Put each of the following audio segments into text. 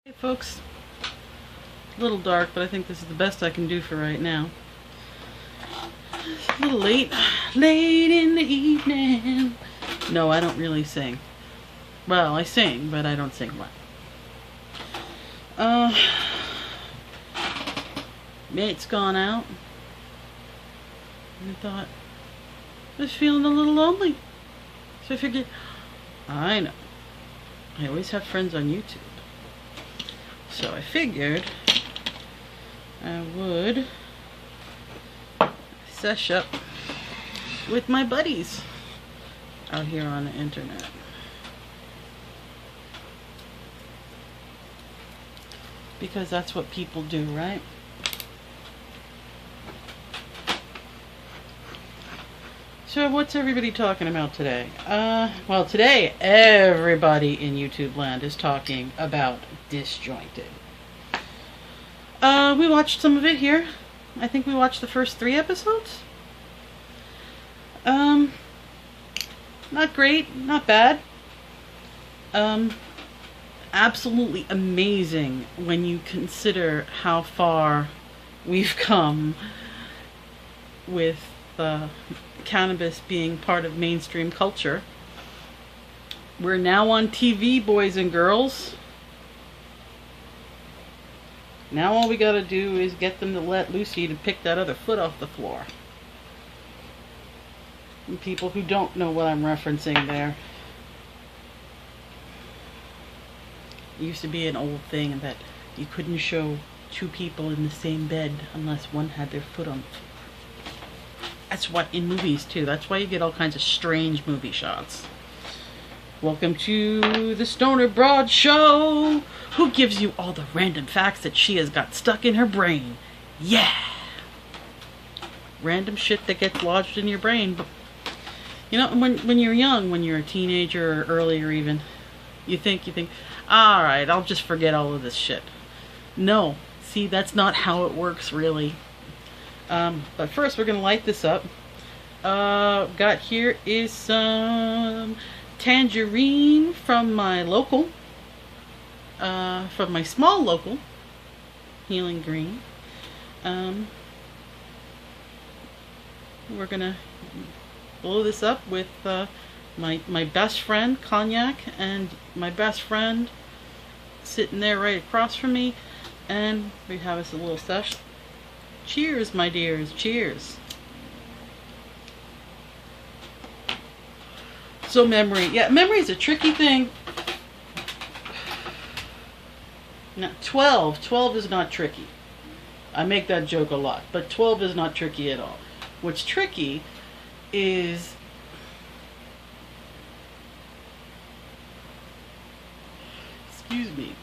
Hey folks, a little dark, but I think this is the best I can do for right now. A little late in the evening. No, I don't really sing. Well, I sing, but I don't sing well. Mate's gone out. And I thought, I was feeling a little lonely. So I figured, I know. I always have friends on YouTube. So I figured I would sesh up with my buddies out here on the internet. Because that's what people do, right? So what's everybody talking about today? Well, today everybody in YouTube land is talking about Disjointed. We watched some of it here. I think we watched the first 3 episodes. Not great, not bad. Absolutely amazing when you consider how far we've come with cannabis being part of mainstream culture. We're now on TV, boys and girls. Now all we gotta do is get them to let Lucy to pick that other foot off the floor. And people who don't know what I'm referencing there. It used to be an old thing that you couldn't show 2 people in the same bed unless one had their foot on the floor. That's what in movies too. That's why you get all kinds of strange movie shots. Welcome to the Stoner Broad Show. Who gives you all the random facts that she has got stuck in her brain? Yeah. Random shit that gets lodged in your brain. But you know, when you're young, when you're a teenager or earlier even, you think, all right, I'll just forget all of this shit. No, see, that's not how it works really. But first we're gonna light this up. Got here is some tangerine from my local, from my small local, Healing Green. We're gonna blow this up with my best friend cognac, and my best friend sitting there right across from me, and we have us a little sesh. Cheers, my dears, cheers. So memory, yeah, memory is a tricky thing. Now 12 is not tricky. I make that joke a lot, but 12 is not tricky at all. What's tricky is excuse me.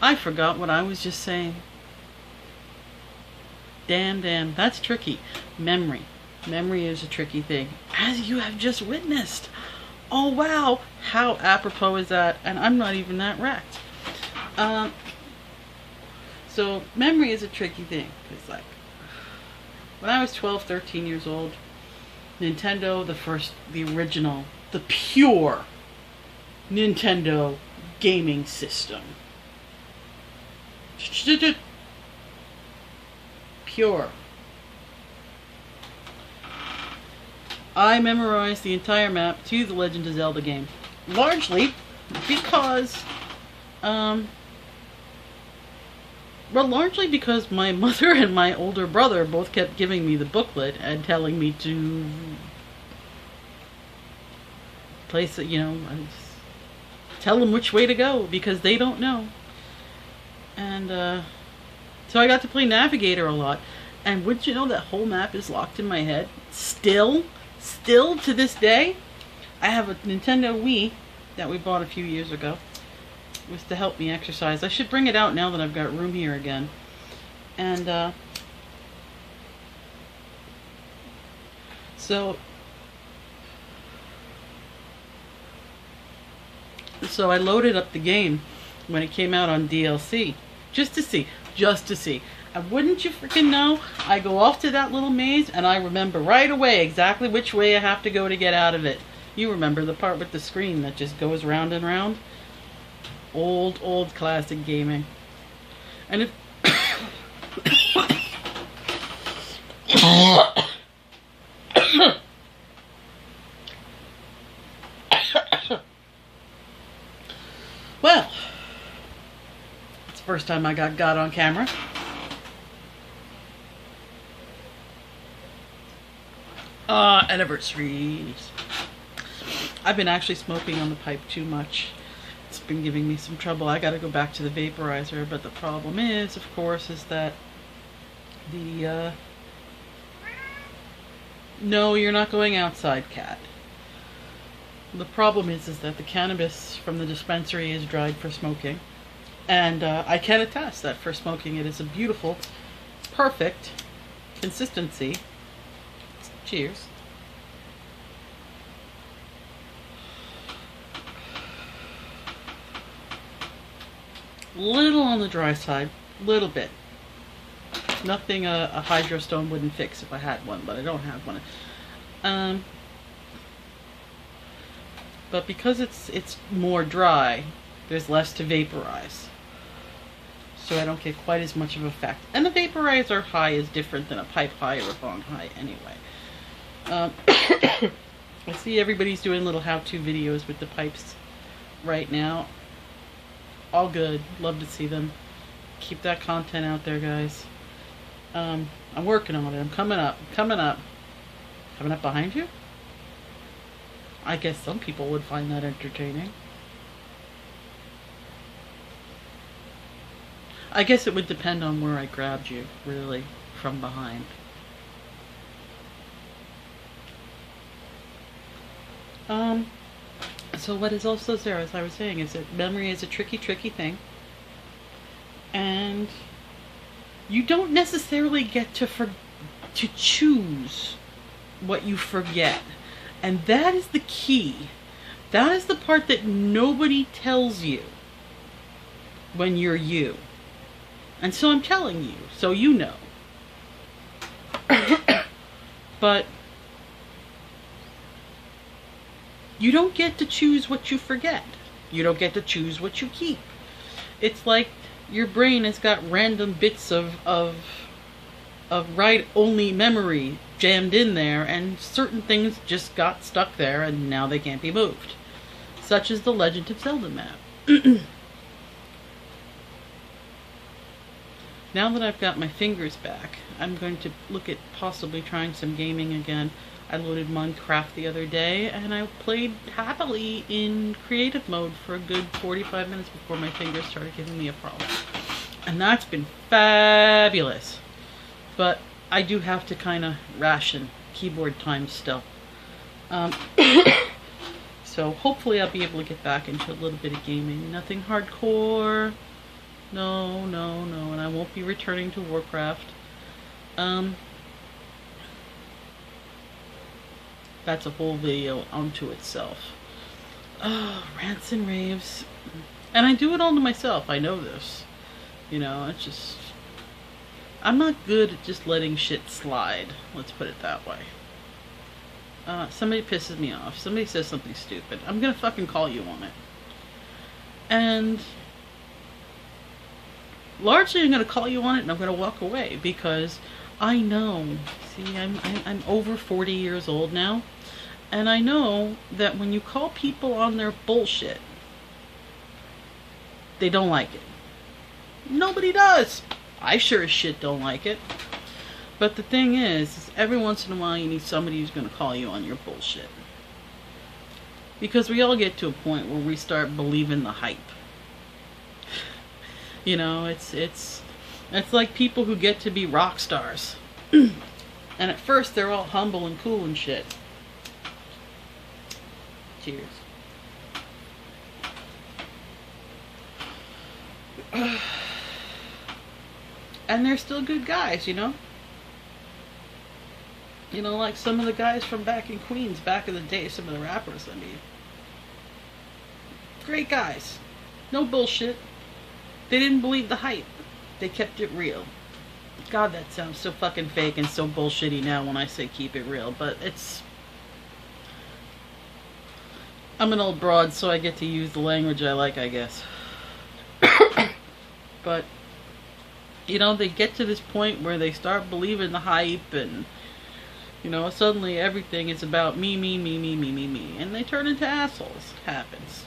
I forgot what I was just saying. Damn, that's tricky. Memory is a tricky thing, as you have just witnessed. Oh wow, how apropos is that? And I'm not even that wrecked. So memory is a tricky thing. It's like, when I was 12, 13 years old, Nintendo, the original, the pure Nintendo gaming system. Pure. I memorized the entire map to the Legend of Zelda game. Largely because, largely because my mother and my older brother both kept giving me the booklet and telling me to place it, tell them which way to go because they don't know. And so I got to play Navigator a lot. And wouldn't you know that whole map is locked in my head? Still to this day. I have a Nintendo Wii that we bought a few years ago. It was to help me exercise. I should bring it out now that I've got room here again. And so I loaded up the game when it came out on DLC. Just to see. And wouldn't you freaking know, I go off to that little maze and I remember right away exactly which way I have to go to get out of it. You remember the part with the screen that just goes round and round? Old classic gaming. And if well, it's the first time I got on camera. Anniversaries. I've been actually smoking on the pipe too much. It's been giving me some trouble. I gotta go back to the vaporizer, but the problem is, of course, is that the, no, you're not going outside, cat. The problem is that the cannabis from the dispensary is dried for smoking. And I can attest that for smoking it is a beautiful, perfect consistency. Cheers. Little on the dry side, little bit. Nothing a hydro stone wouldn't fix if I had one, but I don't have one. But because it's more dry, there's less to vaporize, so I don't get quite as much of effect. And a vaporizer high is different than a pipe high or a bong high anyway. I see everybody's doing little how-to videos with the pipes right now. All good. Love to see them. Keep that content out there, guys. I'm working on it. I'm coming up. Coming up. Coming up behind you? I guess some people would find that entertaining. I guess it would depend on where I grabbed you, really, from behind. So what is also there, as I was saying, is that memory is a tricky thing. And you don't necessarily get to choose what you forget. And that is the key. That is the part that nobody tells you when you're you. And so I'm telling you, so you know. But you don't get to choose what you forget. You don't get to choose what you keep. It's like your brain has got random bits of write-only memory jammed in there, and certain things just got stuck there, and now they can't be moved. Such as the Legend of Zelda map. Now that I've got my fingers back, I'm going to look at possibly trying some gaming again. I loaded Minecraft the other day, and I played happily in creative mode for a good 45 minutes before my fingers started giving me a problem. And that's been fabulous. But I do have to kind of ration keyboard time still. So hopefully I'll be able to get back into a little bit of gaming. Nothing hardcore. No. And I won't be returning to Warcraft. That's a whole video unto itself. Oh, rants and raves. And I do it all to myself. I know this. You know, it's just... I'm not good at just letting shit slide. Let's put it that way. Somebody pisses me off. Somebody says something stupid. I'm gonna fucking call you on it. And... largely I'm gonna call you on it and I'm gonna walk away. Because I know... See, I'm over 40 years old now. And I know that when you call people on their bullshit, they don't like it. Nobody does. I sure as shit don't like it. But the thing is every once in a while you need somebody who's going to call you on your bullshit. Because we all get to a point where we start believing the hype. You know, it's like people who get to be rock stars. And at first they're all humble and cool and shit. Cheers. And they're still good guys, you know? You know, like some of the guys from back in Queens, back in the day, some of the rappers, I mean. Great guys. No bullshit. They didn't believe the hype. They kept it real. God, that sounds so fucking fake and so bullshitty now when I say keep it real, but it's... I'm an old broad, so I get to use the language I like, I guess. But, you know, they get to this point where they start believing the hype, and, you know, suddenly everything is about me, me, me, me, me, me, me. And they turn into assholes. It happens.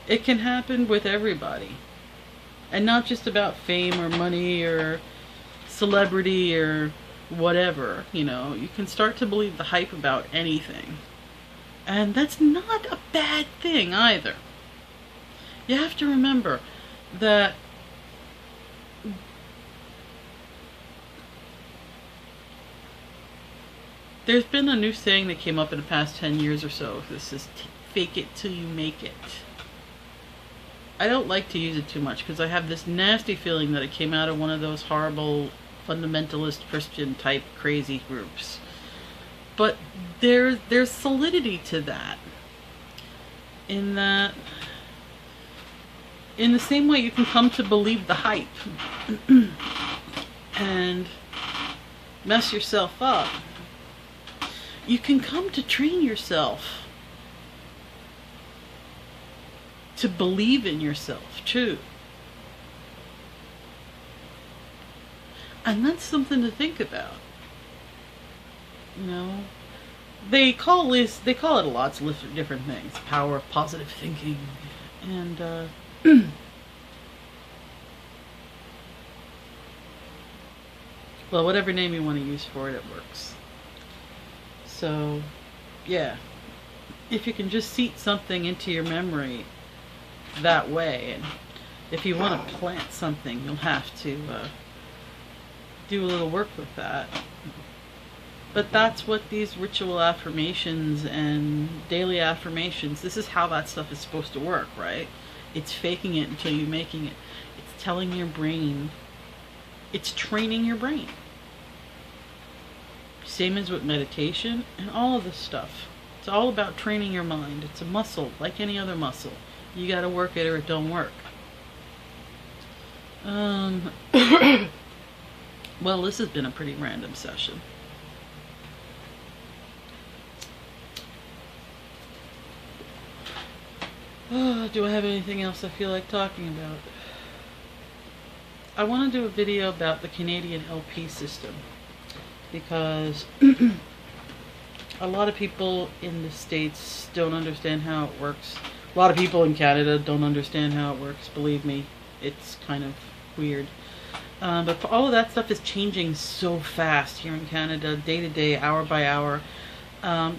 It can happen with everybody. And not just about fame or money or celebrity or whatever, you know. You can start to believe the hype about anything. And that's not a bad thing either. You have to remember that there's been a new saying that came up in the past 10 years or so. This is fake it till you make it. I don't like to use it too much because I have this nasty feeling that it came out of one of those horrible fundamentalist Christian type crazy groups. But there's solidity to that. In that, in the same way you can come to believe the hype and mess yourself up, you can come to train yourself to believe in yourself too. And that's something to think about. You know, they call it lots of different things. Power of positive thinking, and well, whatever name you want to use for it, it works. So, yeah, if you can just seat something into your memory that way, and if you want to plant something, you'll have to do a little work with that. But that's what these ritual affirmations and daily affirmations, this is how that stuff is supposed to work, right? It's faking it until you're making it. It's telling your brain, it's training your brain. Same as with meditation and all of this stuff. It's all about training your mind. It's a muscle, like any other muscle. You gotta work it or it don't work. Well, this has been a pretty random session. Do I have anything else I feel like talking about? I want to do a video about the Canadian LP system, because a lot of people in the States don't understand how it works. A lot of people in Canada don't understand how it works. Believe me, it's kind of weird. But all of that stuff is changing so fast here in Canada, day to day, hour by hour.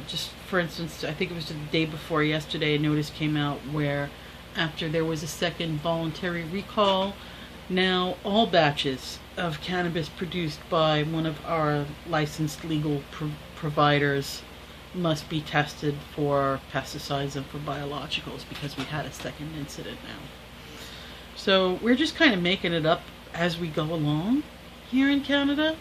Just for instance, I think it was the day before yesterday, a notice came out where after there was a second voluntary recall, now all batches of cannabis produced by one of our licensed legal providers must be tested for pesticides and for biologicals, because we had a second incident now. So we're just kind of making it up as we go along here in Canada.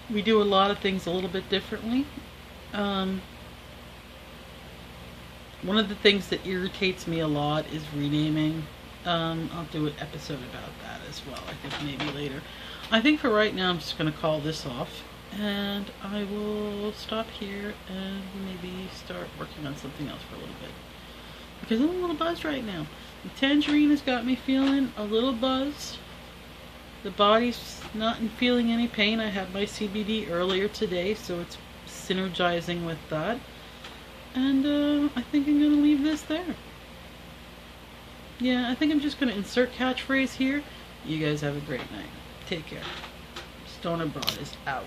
We do a lot of things a little bit differently. One of the things that irritates me a lot is renaming. I'll do an episode about that as well, I think maybe later. I think for right now I'm just going to call this off, and I will stop here and maybe start working on something else for a little bit, because I'm a little buzzed right now. The tangerine has got me feeling a little buzzed. The body's not feeling any pain. I had my CBD earlier today, so it's synergizing with that. And I think I'm going to leave this there. Yeah, I think I'm just going to insert catchphrase here. You guys have a great night. Take care. Stoner Broad is out.